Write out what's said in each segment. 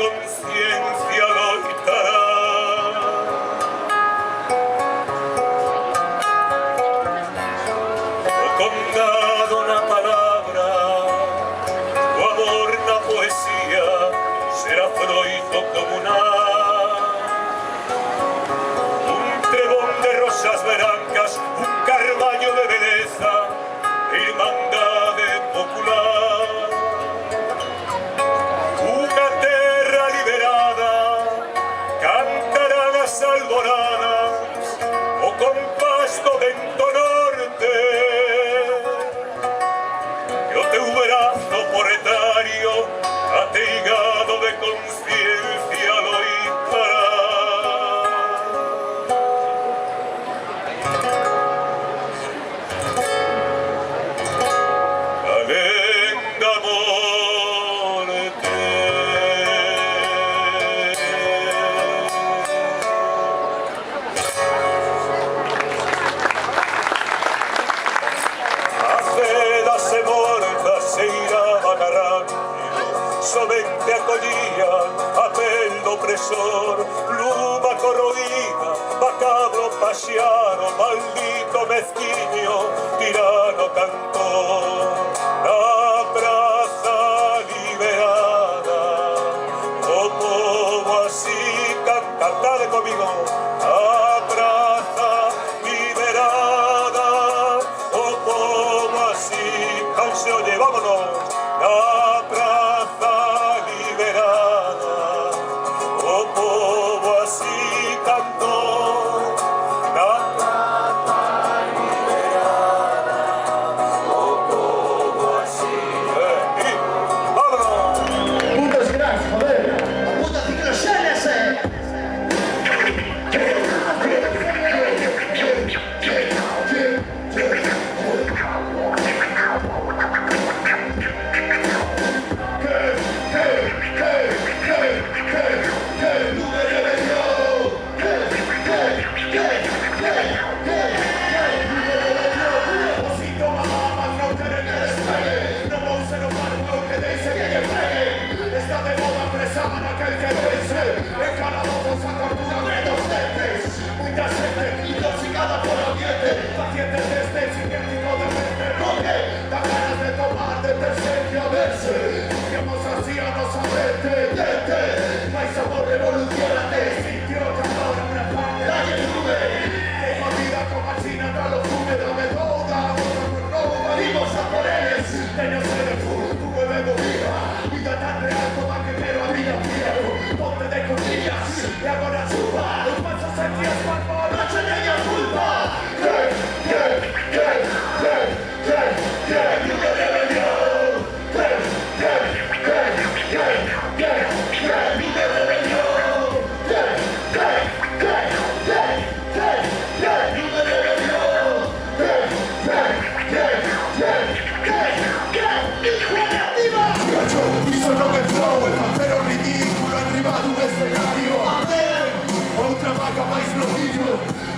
conciencia loitará. O condado na palabra, o amor na poesía, será froito comunal. Un trebón de rosas brancas, un carballo de beleza, irmandade popular. Una terra liberada, cantará las alboradas, o compás do vento norte. E o teu brazo proletario, ateigado de conciencia loitará. Alén da morte. A seda se morta se irá agarrando, somente acollía a pel do opresor, pluma corroída, macabro paxiano, maldito mezquiño, tirano cantor. Na praza liberada, o povo así cantade comigo. A praza liberada, o povo así, canse oye, vámonos. Na praza liberada, o povo así cantó. Na praza liberada, o povo así. ¡Vámonos! Putas gracias, joder. Puta cicloxénese.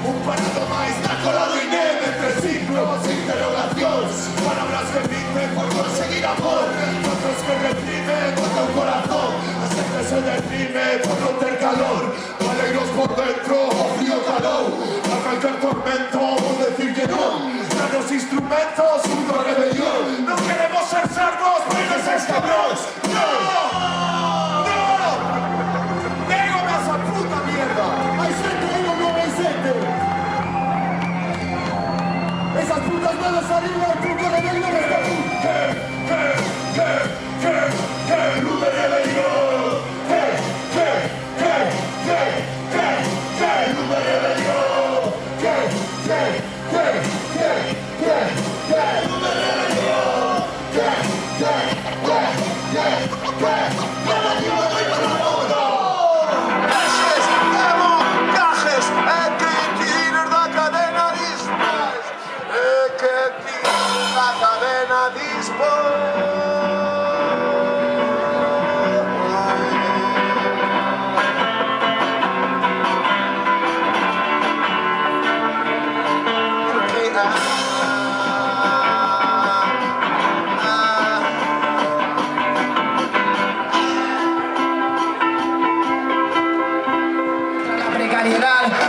Un parado máis na cola do INEM entre siglos e interrogacións. Palabras que piden por conseguir amor, otros que reprimen con teu corazón. A xente se deprime por non ter calor, alegros por dentro, o frío calou. A calquer tormento vou decir que non, a nos instrumentos unha rebelión. Non queremos ser sardos, pois es cabróns. Non! Esas putas manos arriba, el truco de Bello está aquí. Que Lube rebelión. Que Lube rebelión.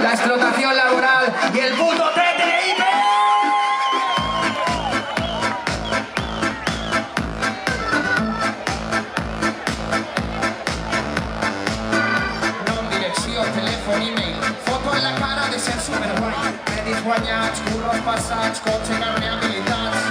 la explotación laboral y el puto TTIP. Nom, direcció, telèfon, e-mail, foto en la cara de ser superguai, crèdits guanyats, curros passats, cotxe, carne, habilitats,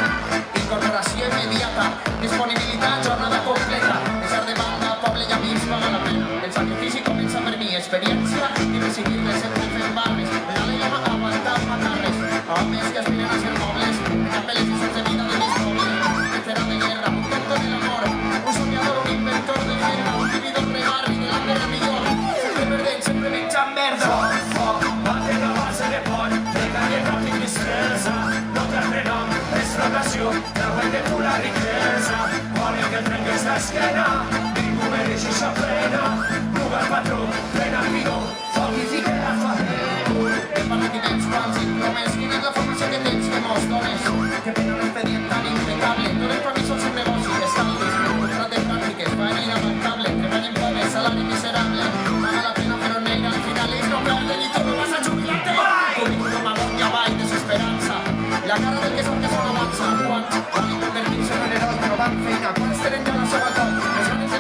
incorporació immediata, disponibilitat, jornada completa, deixar de banda, poble i amics paga la pena. El sacrifici comença per mi, experiència i decidir-me sempre fent barres, de la llama aguantar macarres, homes que aspiren a ser nobles, també les lliçons de vida de mis nobles, veterà de guerra, un doctor de l'amor, un soñador, un inventor de guerra, un vividor de barri de la guerra millor, sempre perdent, sempre menjant merda. Foc, bate la base de por, precariedad y tristeza, no te renom, explotació, la web de tu la riquesa, volen que et trengues l'esquena, ningú mereix eixa pena, juga el patró, pren el bidó, foc i fica la faena. Hem parlat i tens quants diplomes, quina és la formació que tens que mos dones? Que tenen un expedient tan impecable, dones permisos un negoci d'estalvis, contractes pràctiques, va inabancable, treballen pobres, salari miserable, paga la pena però negra, al final ells no perden i tu no vas a jubilar-te. Currículum amunt i avall, desesperança, la cara del que sap que són avança, quants volen convertir-se en herois però van feina, quants tenen ja la seva tot, les ganes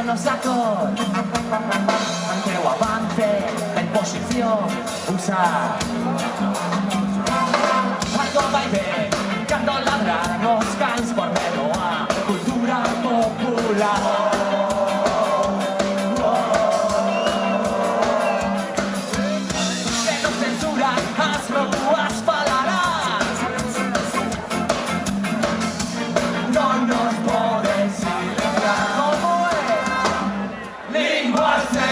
no saco. Manteu avance, en posición, usa. Algo vai ben, cando ladran os cans por medo a cultura popular. Que nos censuran as rúas falarás. Non nos podes silenciar. Como é? Linguas de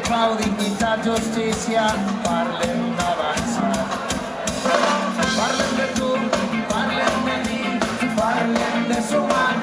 pau, dignitat, justícia, parlem d'avançar. Parlem de tu, parlem de mi, parlem de sumar.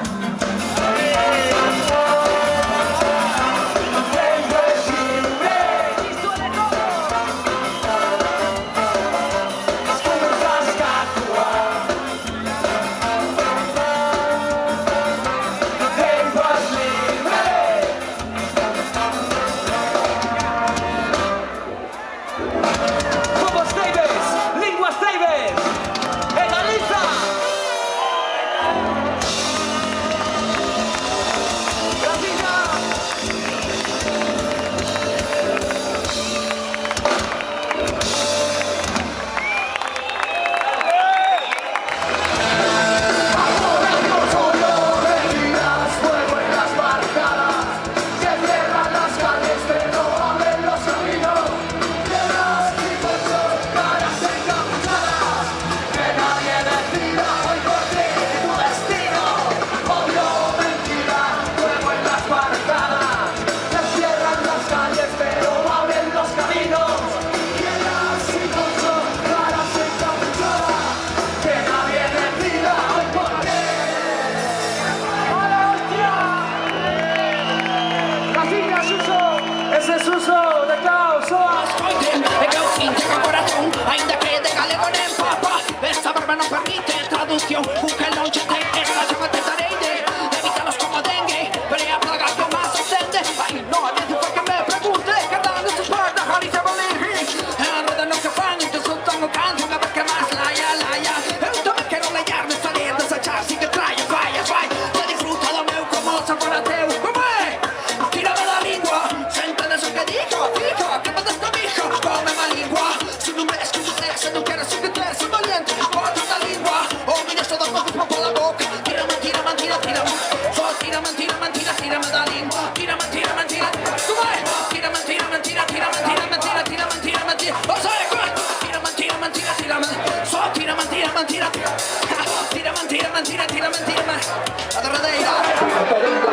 Ainda que de galego nem papa, esta barba non permite traducción. Un que non che ten é relación a tentareide. Evítalos como dengue, pero é a plaga que máis ascende. Ai, non a veces foi que me pregunte que dan estes par da Galicia Bolivia. É a roda no que fan, te soltan o canto, a ver que máis laia, laia. Eu tamén quero leiarme, salir, desechar, sin que traia, vaya, vai. Te disfruta do meu como se fora teu. Como é? Tírame da lingua, sentedes o que digo, fico, que me destamija, come má lingua. Se non ves que se non quero submeter, se valiente, bota da lingua. O ministro da boca pola boca. Tírame, tírame, tírame, tírame. Só tírame, tírame, tírame, tírame da lingua. Tírame, tírame, tírame. Tu vai. Tírame, tírame, tírame, tírame, tírame, tírame, tírame, tírame, tírame. O sai, vai. Tírame, tírame, tírame, tírame. Só tírame, tírame, tírame. Tírame, tírame, tírame, tírame, tírame. A derradeira.